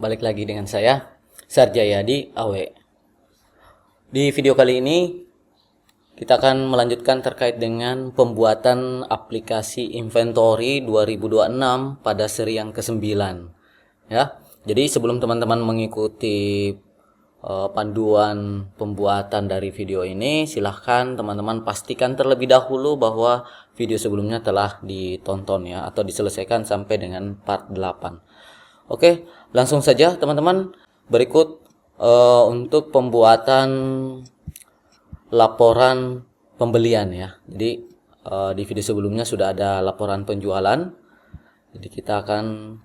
balik lagi dengan saya, Sarjayadi Awe. Di video kali ini, kita akan melanjutkan terkait dengan pembuatan aplikasi inventory 2026 pada seri yang ke-9. Ya, jadi sebelum teman-teman mengikuti panduan pembuatan dari video ini, silahkan teman-teman pastikan terlebih dahulu bahwa video sebelumnya telah ditonton ya, atau diselesaikan sampai dengan part 8. Oke, langsung saja teman-teman, berikut untuk pembuatan laporan pembelian ya. Jadi di video sebelumnya sudah ada laporan penjualan, jadi kita akan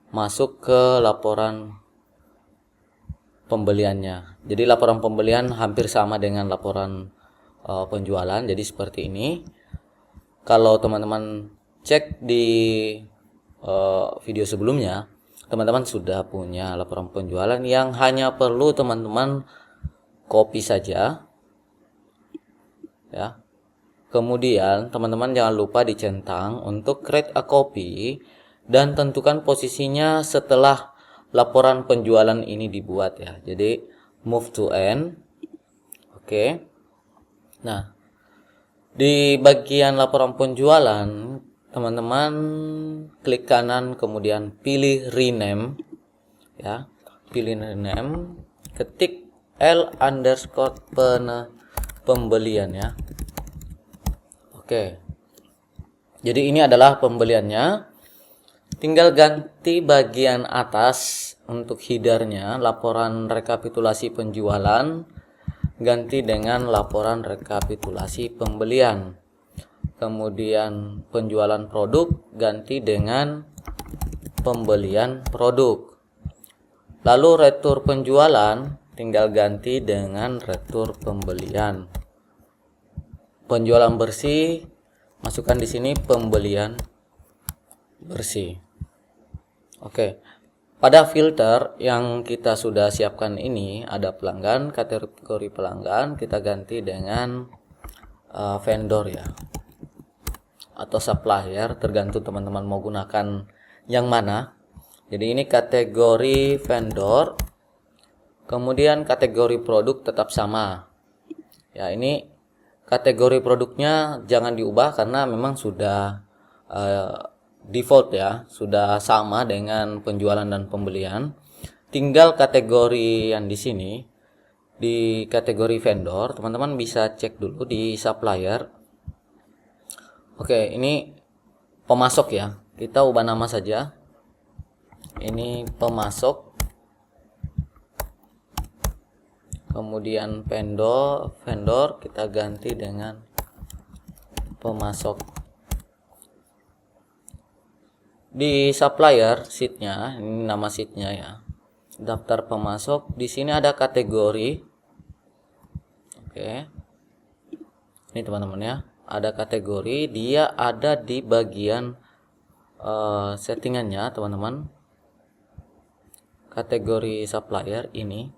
masuk ke laporan pembeliannya. Jadi laporan pembelian hampir sama dengan laporan penjualan. Jadi seperti ini. Kalau teman-teman cek di video sebelumnya, teman-teman sudah punya laporan penjualan yang hanya perlu teman-teman copy saja. Ya. Kemudian teman-teman jangan lupa dicentang untuk create a copy dan tentukan posisinya setelah laporan penjualan ini dibuat ya. Jadi move to end. Oke. Nah, di bagian laporan penjualan, teman-teman klik kanan kemudian pilih rename ya. Pilih rename, ketik L_pembelian ya. Oke. Jadi ini adalah pembeliannya. Tinggal ganti bagian atas untuk headernya, laporan rekapitulasi penjualan, ganti dengan laporan rekapitulasi pembelian. Kemudian penjualan produk ganti dengan pembelian produk. Lalu retur penjualan tinggal ganti dengan retur pembelian. Penjualan bersih masukkan di sini pembelian bersih. Oke, pada filter yang kita sudah siapkan ini ada pelanggan, kategori pelanggan kita ganti dengan vendor ya, atau supplier, tergantung teman-teman mau gunakan yang mana. Jadi ini kategori vendor, kemudian kategori produk tetap sama. Ya, ini kategori produknya jangan diubah karena memang sudah default ya, sudah sama dengan penjualan dan pembelian. Tinggal kategori yang di sini, di kategori vendor, teman-teman bisa cek dulu di supplier. Oke, ini pemasok ya, kita ubah nama saja. Ini pemasok. Kemudian vendor kita ganti dengan pemasok. Di supplier sheetnya, ini nama sheetnya ya, daftar pemasok. Di sini ada kategori. Oke, ini teman-teman ya, ada kategori, dia ada di bagian settingannya teman-teman. Kategori supplier ini.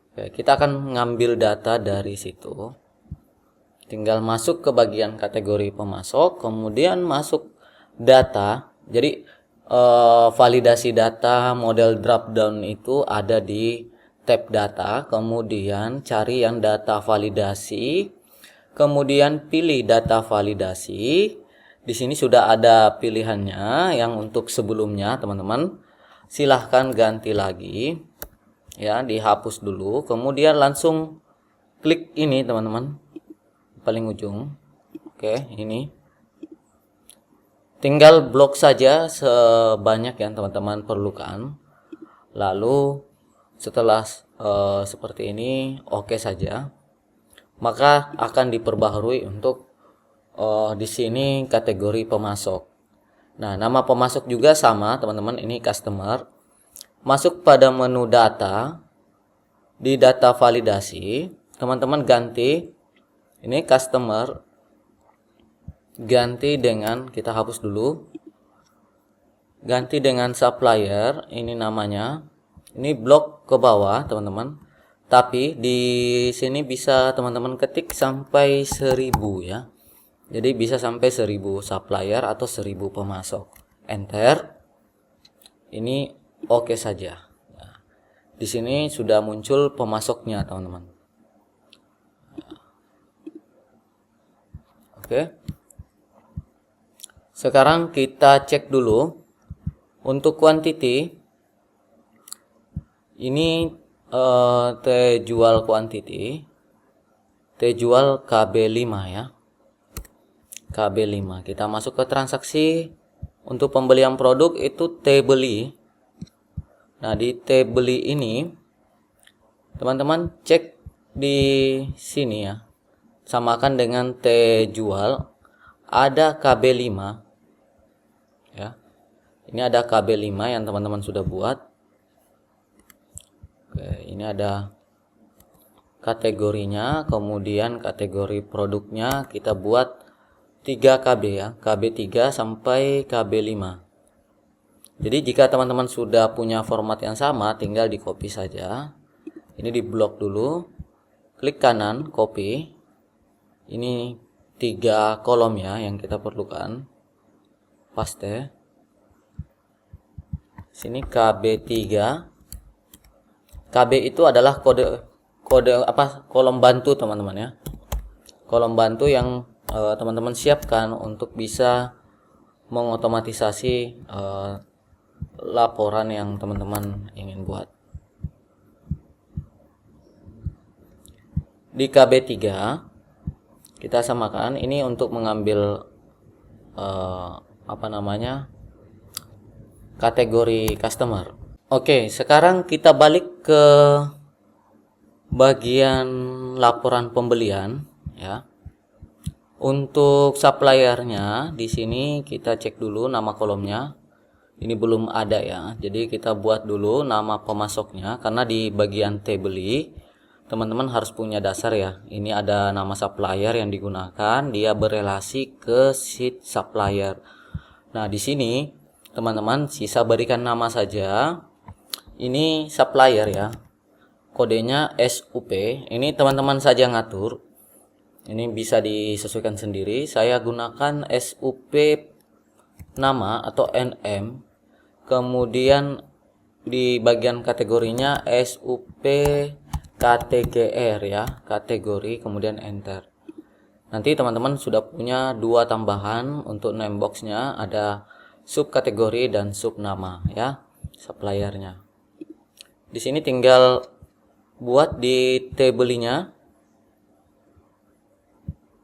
Oke, kita akan ngambil data dari situ. Tinggal masuk ke bagian kategori pemasok, kemudian masuk data. Jadi validasi data model drop down itu ada di tab data, kemudian cari yang data validasi, kemudian pilih data validasi. Di sini sudah ada pilihannya yang untuk sebelumnya, teman-teman. Silahkan ganti lagi. Ya, dihapus dulu, kemudian langsung klik ini, teman-teman. Paling ujung. Oke, ini. Tinggal blok saja sebanyak yang teman-teman perlukan. Lalu setelah seperti ini oke saja, maka akan diperbaharui untuk di sini kategori pemasok. Nah, nama pemasok juga sama teman-teman, ini customer. Masuk pada menu data, di data validasi teman-teman ganti ini customer, ganti dengan, kita hapus dulu, ganti dengan supplier, ini namanya, ini blok ke bawah teman-teman, tapi di sini bisa teman-teman ketik sampai 1000 ya. Jadi bisa sampai 1000 supplier atau 1000 pemasok. Enter. Ini oke saja. Nah, di sini sudah muncul pemasoknya, teman-teman. Oke. Sekarang kita cek dulu untuk quantity. Ini T jual quantity, T jual KB5 ya. KB5. Kita masuk ke transaksi. Untuk pembelian produk itu T beli. Nah, di T beli ini teman-teman cek di sini ya. Samakan dengan T jual, ada KB5 ya. Ini ada KB5 yang teman-teman sudah buat. Oke, ini ada kategorinya, kemudian kategori produknya kita buat 3 KB ya, KB3 sampai KB5. Jadi jika teman-teman sudah punya format yang sama, tinggal di copy saja. Ini di blok dulu, klik kanan, copy. Ini 3 kolom ya yang kita perlukan. Paste. Sini KB3. KB itu adalah kode kolom bantu teman-teman ya. Kolom bantu yang teman-teman siapkan untuk bisa mengotomatisasi laporan yang teman-teman ingin buat. Di KB3 kita samakan, ini untuk mengambil kategori customer. Oke, sekarang kita balik ke bagian laporan pembelian ya. Untuk suppliernya di sini kita cek dulu nama kolomnya. Ini belum ada ya. Jadi kita buat dulu nama pemasoknya, karena di bagian T beli teman-teman harus punya dasar ya. Ini ada nama supplier yang digunakan, dia berelasi ke sheet supplier. Nah, di sini teman-teman sisa berikan nama saja. Ini supplier ya. Kodenya SUP. Ini teman-teman saja ngatur. Ini bisa disesuaikan sendiri. Saya gunakan SUP nama atau NM. Kemudian di bagian kategorinya SUP KTGR ya, kategori, kemudian enter. Nanti teman-teman sudah punya 2 tambahan untuk name boxnya, ada subkategori dan sub nama ya, suppliernya. Di sini tinggal buat di tabelnya.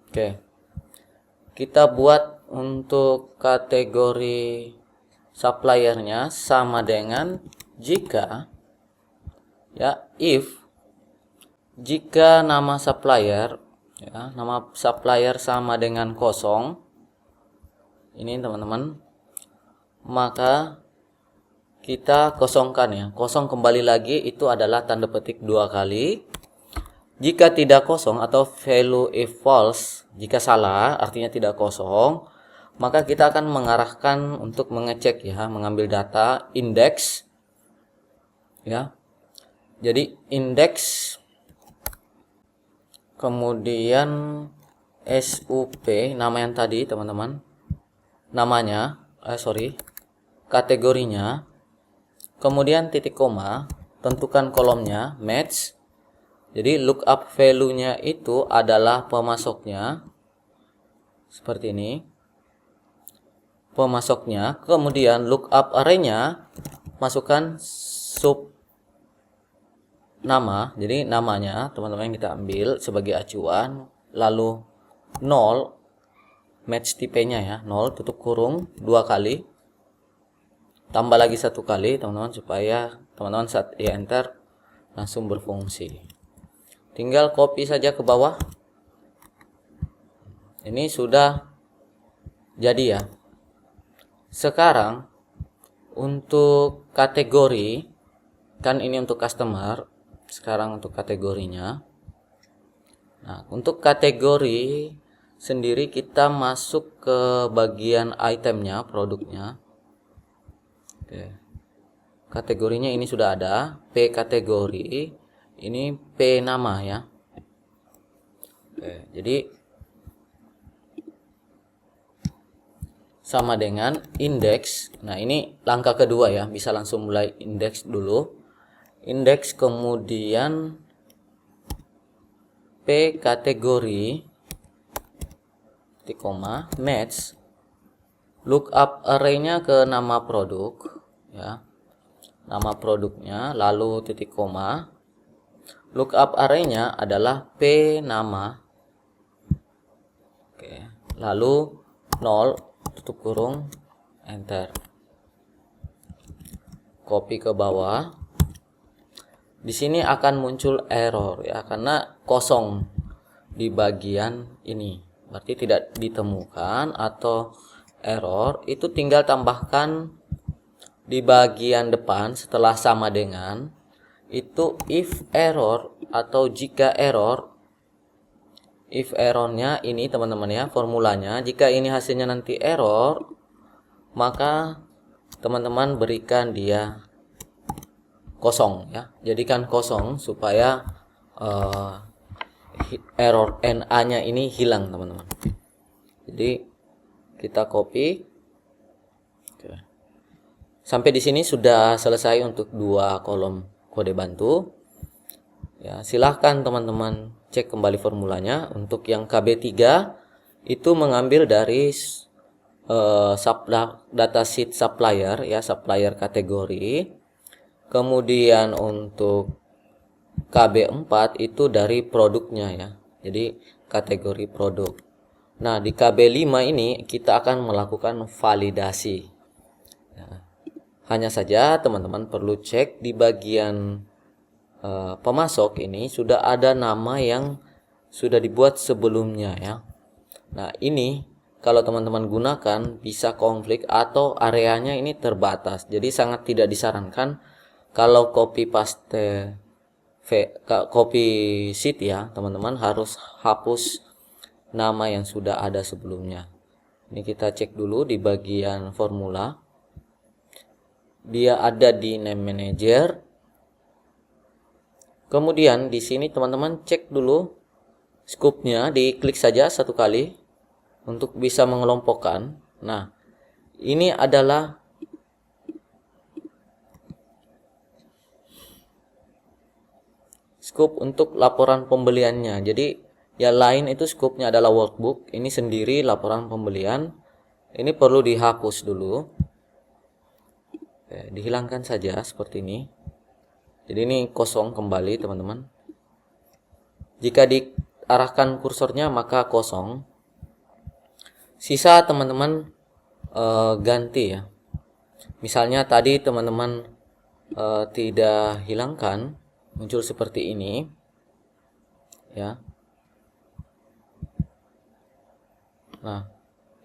Oke. Kita buat untuk kategori suppliernya sama dengan jika ya, if jika nama supplier ya, nama supplier sama dengan kosong. Ini teman-teman, maka kita kosongkan ya. Kosong kembali lagi itu adalah tanda petik 2 kali. Jika tidak kosong atau value if false, jika salah artinya tidak kosong, maka kita akan mengarahkan untuk mengecek ya, mengambil data index ya. Jadi index kemudian SUP nama yang tadi teman-teman, namanya kategorinya, kemudian titik koma, tentukan kolomnya match. Jadi lookup value-nya itu adalah pemasoknya seperti ini, pemasoknya. Kemudian lookup array-nya masukkan sub nama, jadi namanya teman-teman kita ambil sebagai acuan, lalu 0 match tipe-nya ya, 0 tutup kurung 2 kali, tambah lagi 1 kali teman-teman, supaya teman-teman saat enter langsung berfungsi. Tinggal copy saja ke bawah. Ini sudah jadi ya. Sekarang untuk kategori, kan ini untuk customer, sekarang untuk kategorinya. Nah, untuk kategori sendiri kita masuk ke bagian itemnya, produknya. Oke. Kategorinya ini sudah ada, P kategori, ini P nama ya. Oke, jadi sama dengan indeks. Nah, ini langkah kedua ya, bisa langsung mulai indeks dulu. Indeks kemudian P kategori titik koma match lookup array-nya ke nama produk ya. Nama produknya lalu titik koma. Lookup array-nya adalah P nama. Oke, lalu 0 tutup kurung enter. Copy ke bawah. Di sini akan muncul error ya karena kosong di bagian ini. Berarti tidak ditemukan atau error. Itu tinggal tambahkan di bagian depan setelah sama dengan itu if error atau jika error. If errornya ini teman-teman ya, formulanya jika ini hasilnya nanti error, maka teman-teman berikan dia kosong ya, jadikan kosong supaya error NA nya ini hilang teman-teman. Jadi kita copy. Oke. Sampai di sini sudah selesai untuk 2 kolom kode bantu ya. Silahkan teman-teman cek kembali formulanya. Untuk yang KB3 itu mengambil dari datasheet supplier ya, supplier kategori. Kemudian untuk KB4 itu dari produknya ya. Jadi kategori produk. Nah, di KB5 ini kita akan melakukan validasi. Ya. Hanya saja teman-teman perlu cek di bagian pemasok ini sudah ada nama yang sudah dibuat sebelumnya ya. Nah, ini kalau teman-teman gunakan bisa konflik atau areanya ini terbatas. Jadi sangat tidak disarankan kalau copy paste copy sheet ya, teman-teman harus hapus nama yang sudah ada sebelumnya. Ini kita cek dulu di bagian formula. Dia ada di name manager. Kemudian di sini teman-teman cek dulu scope-nya, diklik saja satu kali untuk bisa mengelompokkan. Nah, ini adalah scope untuk laporan pembeliannya. Jadi yang lain itu scope-nya adalah workbook, ini sendiri laporan pembelian. Ini perlu dihapus dulu. Oke, dihilangkan saja seperti ini. Jadi ini kosong kembali teman-teman. Jika diarahkan kursornya maka kosong. Sisa teman-teman ganti ya. Misalnya tadi teman-teman tidak hilangkan, muncul seperti ini ya. Nah,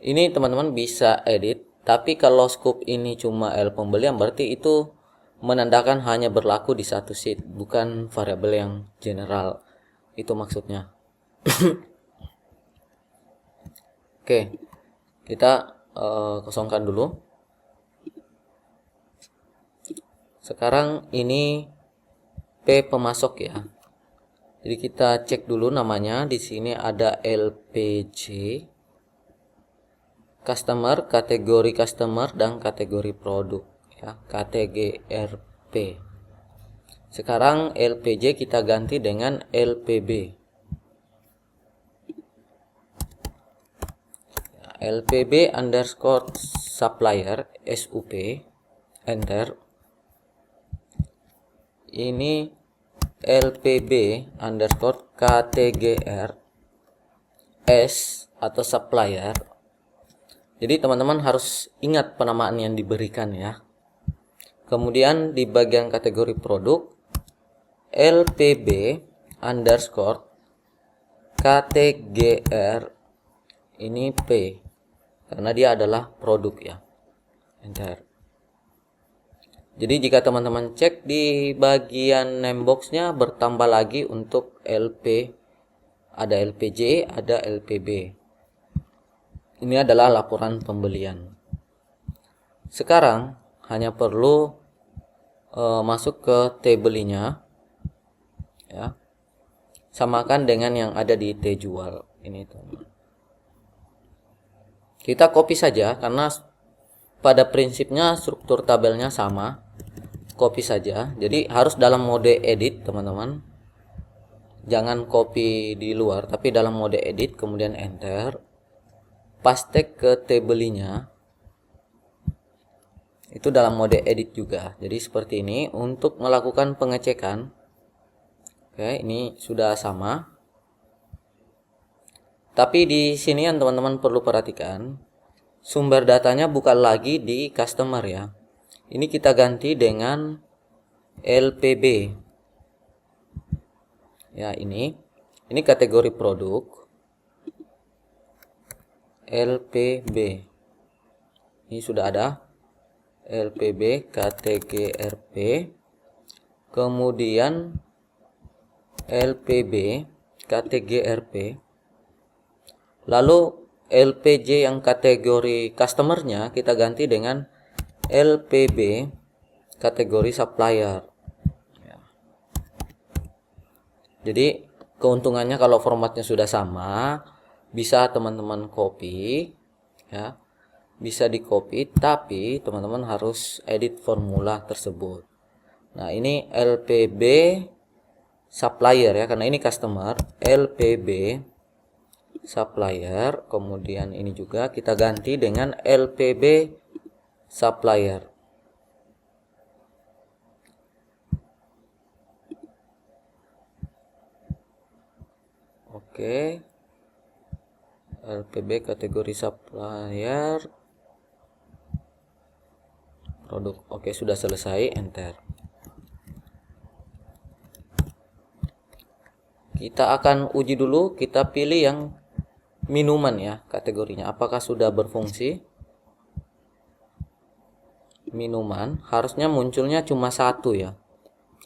ini teman-teman bisa edit, tapi kalau scope ini cuma L pembelian berarti itu menandakan hanya berlaku di satu sheet, bukan variabel yang general. Itu maksudnya. Oke, kita kosongkan dulu. Sekarang ini P pemasok ya. Jadi kita cek dulu namanya. Di sini ada LPG, customer, kategori customer dan kategori produk ya, KTGRP. Sekarang LPG kita ganti dengan LPB. LPB underscore supplier SUP enter. Ini LPB underscore KTGR S atau supplier. Jadi teman-teman harus ingat penamaan yang diberikan ya. Kemudian di bagian kategori produk LPB underscore KTGR ini P karena dia adalah produk ya. Enter. Jadi jika teman-teman cek di bagian name box-nya bertambah lagi untuk LP, ada LPJ, ada LPB. Ini adalah laporan pembelian. Sekarang hanya perlu masuk ke table-nya ya. Samakan dengan yang ada di T jual ini teman. Kita copy saja karena pada prinsipnya struktur tabelnya sama. Copy saja. Jadi harus dalam mode edit, teman-teman. Jangan copy di luar, tapi dalam mode edit, kemudian enter. Paste ke tabelnya. Itu dalam mode edit juga. Jadi seperti ini untuk melakukan pengecekan. Oke, ini sudah sama. Tapi di sini yang teman-teman perlu perhatikan, sumber datanya bukan lagi di customer ya. Ini kita ganti dengan LPB. Ya, ini kategori produk. LPB. Ini sudah ada. LPB KTGRP. Kemudian LPB KTGRP. Lalu LPJ yang kategori customernya kita ganti dengan LPB kategori supplier. Ya. Jadi keuntungannya kalau formatnya sudah sama, bisa teman-teman copy, ya, bisa di copy, tapi teman-teman harus edit formula tersebut. Nah, ini LPB supplier ya, karena ini customer. LPB supplier, kemudian ini juga kita ganti dengan LPB supplier. Oke, LPB kategori supplier produk. Oke, sudah selesai, enter. Kita akan uji dulu, kita pilih yang minuman ya kategorinya, apakah sudah berfungsi. Minuman harusnya munculnya cuma satu ya.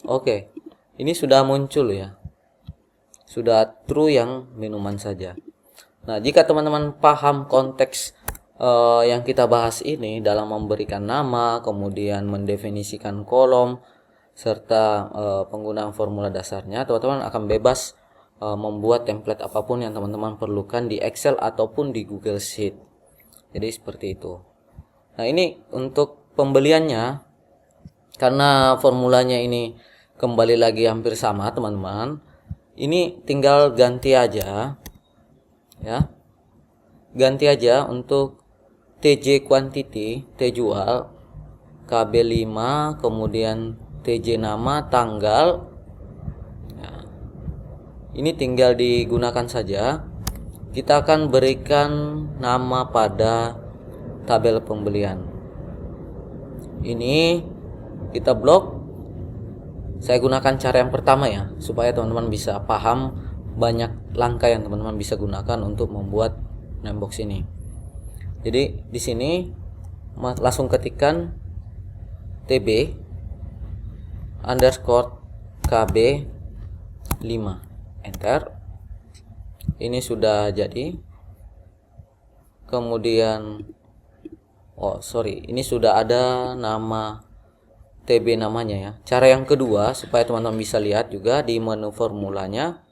Oke, ini sudah muncul ya, sudah true yang minuman saja. Nah, jika teman-teman paham konteks yang kita bahas ini dalam memberikan nama, kemudian mendefinisikan kolom, serta penggunaan formula dasarnya, teman-teman akan bebas membuat template apapun yang teman-teman perlukan di Excel ataupun di Google Sheet. Jadi seperti itu. Nah, ini untuk pembeliannya, karena formulanya ini kembali lagi hampir sama teman-teman, ini tinggal ganti aja ya, ganti aja untuk TJ quantity, T jual, KB5, kemudian TJ nama, tanggal. Ini tinggal digunakan saja. Kita akan berikan nama pada tabel pembelian. Ini kita blok. Saya gunakan cara yang pertama ya, supaya teman-teman bisa paham banyak langkah yang teman-teman bisa gunakan untuk membuat namebox ini. Jadi di sini langsung ketikkan TB underscore KB 5. Enter. Ini sudah jadi. Kemudian ini sudah ada nama TB namanya ya. Cara yang kedua supaya teman-teman bisa lihat juga di menu formulanya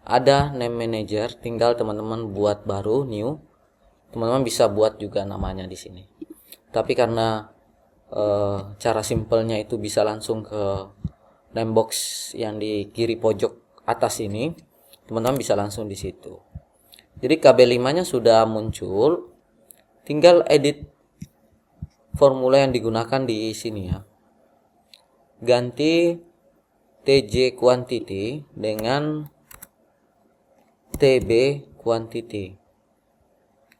ada name manager, tinggal teman-teman buat baru new. Teman-teman bisa buat juga namanya di sini. Tapi karena cara simpelnya itu bisa langsung ke namebox yang di kiri pojok atas ini, teman-teman bisa langsung di situ. Jadi KB5-nya sudah muncul, tinggal edit formula yang digunakan di sini ya. Ganti TJ quantity dengan TB quantity.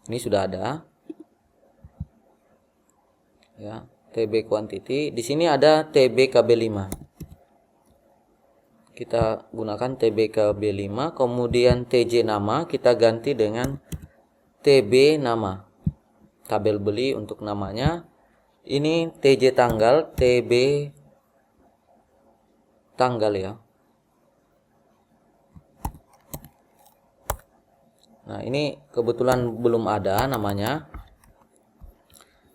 Ini sudah ada. Ya, TB quantity. Di sini ada TB KB5. Kita gunakan TBKB5, kemudian TJ nama kita ganti dengan TB nama, tabel beli untuk namanya. Ini TJ tanggal, TB tanggal ya. Nah, ini kebetulan belum ada namanya,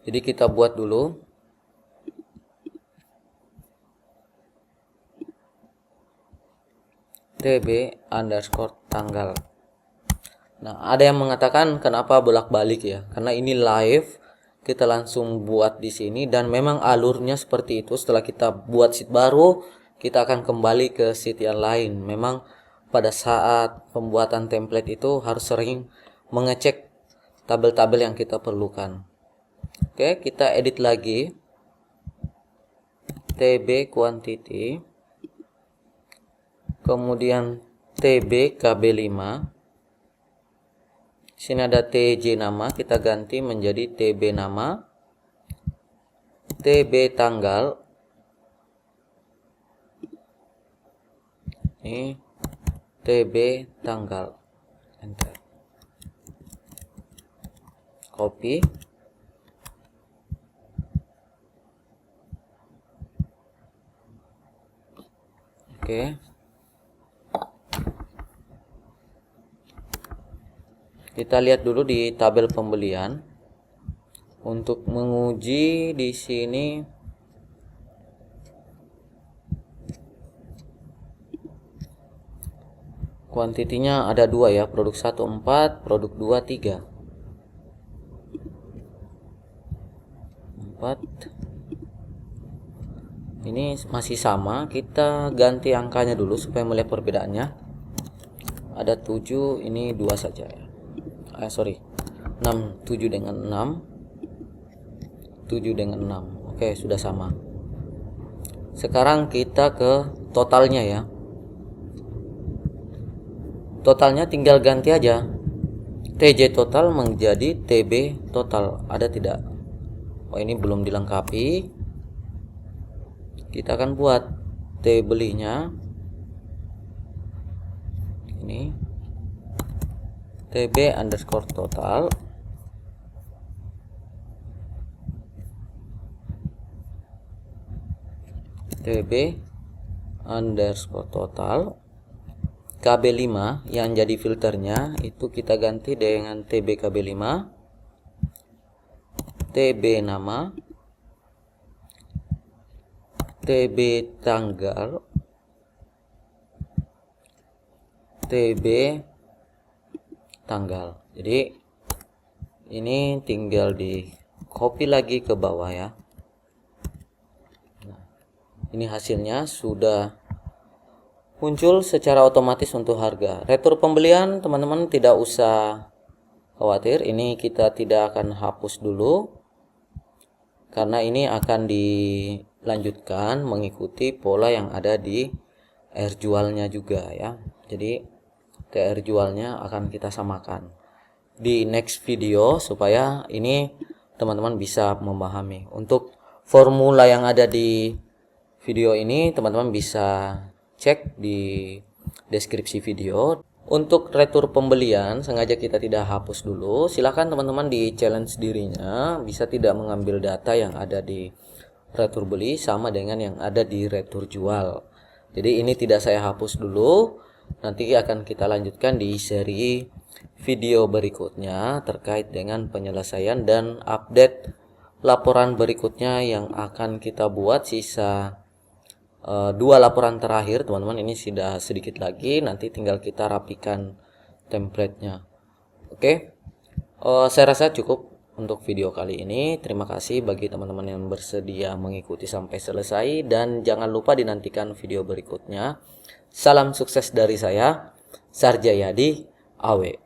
jadi kita buat dulu. TB underscore tanggal. Nah, ada yang mengatakan kenapa bolak-balik ya? Karena ini live, kita langsung buat di sini dan memang alurnya seperti itu. Setelah kita buat sheet baru, kita akan kembali ke sheet yang lain. Memang pada saat pembuatan template itu harus sering mengecek tabel-tabel yang kita perlukan. Oke, kita edit lagi. TB quantity. Kemudian TB KB5. Sini ada TJ nama, kita ganti menjadi TB nama, TB tanggal, ini TB tanggal, enter, copy, oke. Kita lihat dulu di tabel pembelian. Untuk menguji di sini kuantitinya ada 2 ya, produk 1 4, produk 2 3. 4. Ini masih sama, kita ganti angkanya dulu supaya melihat perbedaannya. Ada 7, ini 2 saja ya. 6, 7 dengan 6, 7 dengan 6. Oke, sudah sama. Sekarang kita ke totalnya ya. Totalnya tinggal ganti aja. TJ total menjadi TB total. Ada tidak? Oh, ini belum dilengkapi. Kita akan buat T belinya. Ini TB underscore total, TB underscore total, KB5 yang jadi filternya itu kita ganti dengan TB KB5, TB nama, TB tanggal, TB tanggal. Jadi ini tinggal di copy lagi ke bawah ya. Nah, ini hasilnya sudah muncul secara otomatis untuk harga. Retur pembelian teman-teman tidak usah khawatir, ini kita tidak akan hapus dulu karena ini akan dilanjutkan mengikuti pola yang ada di R jualnya juga ya. Jadi TR jualnya akan kita samakan di next video supaya ini teman-teman bisa memahami. Untuk formula yang ada di video ini teman-teman bisa cek di deskripsi video. Untuk retur pembelian sengaja kita tidak hapus dulu. Silahkan teman-teman di challenge dirinya bisa tidak mengambil data yang ada di retur beli sama dengan yang ada di retur jual. Jadi ini tidak saya hapus dulu. Nanti akan kita lanjutkan di seri video berikutnya terkait dengan penyelesaian dan update laporan berikutnya yang akan kita buat. Sisa 2 laporan terakhir teman-teman, ini sudah sedikit lagi, nanti tinggal kita rapikan template-nya. Oke, saya rasa cukup untuk video kali ini. Terima kasih bagi teman-teman yang bersedia mengikuti sampai selesai dan jangan lupa dinantikan video berikutnya. Salam sukses dari saya, Sarjayadi Awe.